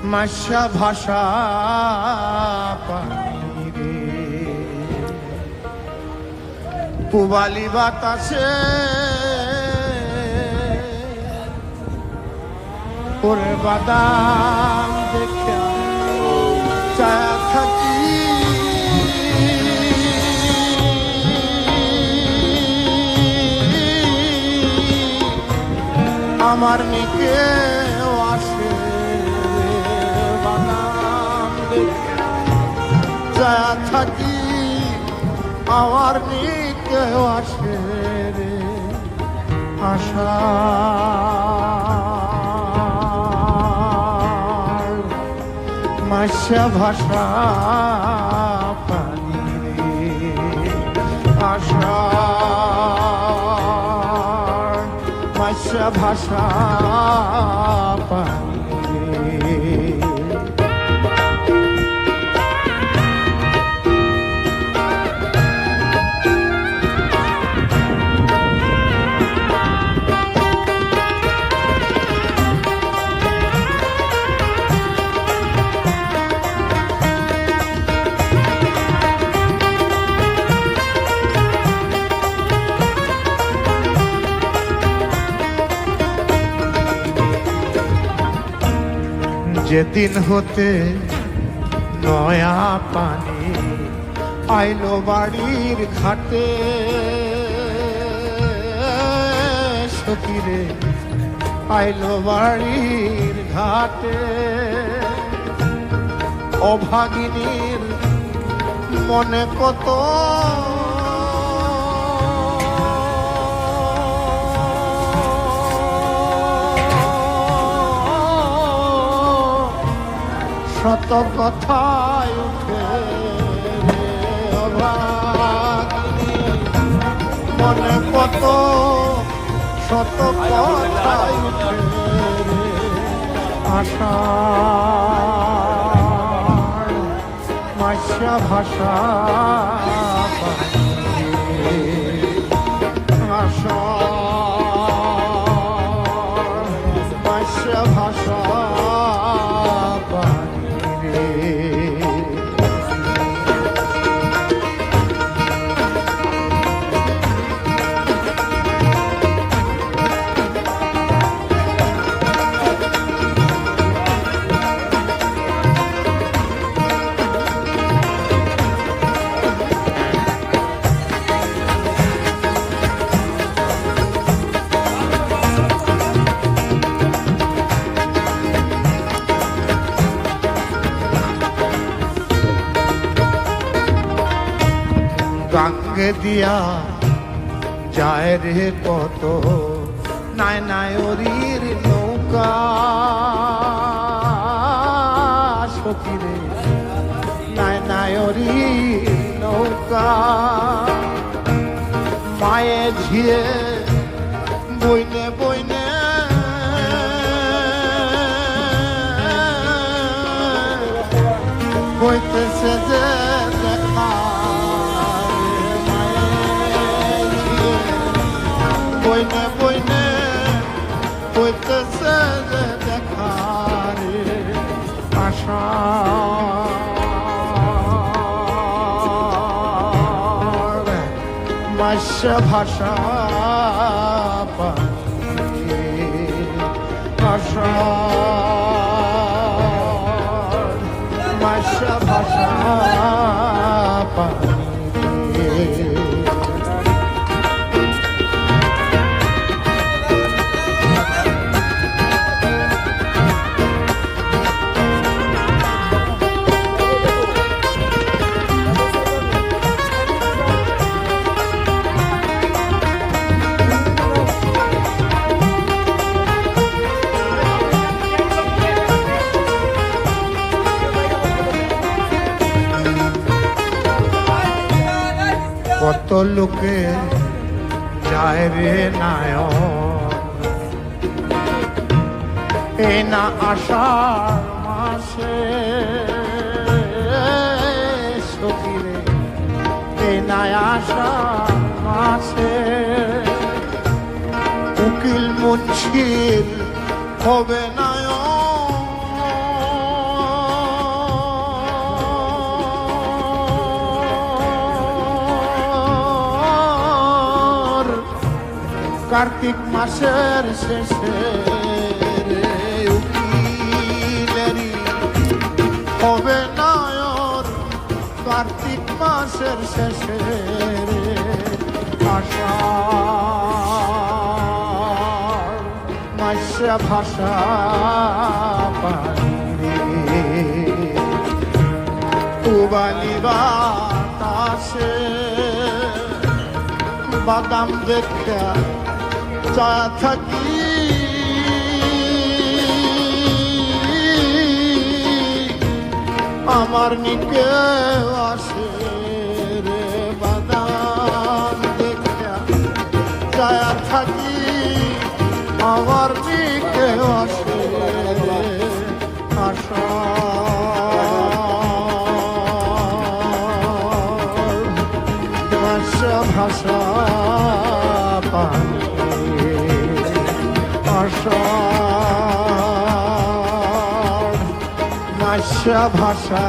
মাসা ভাষা পানি রে পুবালি বাতাসে ওরে বাদাম দেখে চায়া থাকি আমার নিকে আসে বাদাম দেখে চায়া থাকি আমার নিকে আসে রে আশা মাসা ভাষা পানি রে আশা মাসা ভাষা পানি রে যেদিন হতে নয়া পানি আইলো বাড়ির ঘাটে সখীরে আইলো বাড়ির ঘাটে অভাগিনীর মনে কত শত কথায় উঠে মনে কত শত কথায় উঠে আশা মাসা ভাষা আশা মাসা ভাষা গাঙ্গে দিয়া যায় রে কত নায়নায়রীর নৌকা সখীরে নায়নায়রীর নৌকা মায়ে ঝিয়ে বইনে বইনে বইতেছে যে দেখা বইনে বইনে বইতেছে যে দেখারে আশা মাসা ভাষা পানি আশা মাসা ভাষা পানি কত লোকে যায় রে নায়ক এই না আষাঢ় মাসে সখীরে এই না আষাঢ় মাসে উকিল মুন্সির হবে নায়ক কার্তিক মাসের শেষে রে উকিলেরি হবে নয়ন কার্তিক মাসের শেষে রে আষাঢ় মাসে ভাষা পানি পুবালি বাতাসে বাদাম দেখা চা থাকি আমার নিকে আসে রে বাদাম দেখা চা থাকি আমার নিকে আসে রে আষাঢ় ভাষা পানি আষাঢ় ভাষা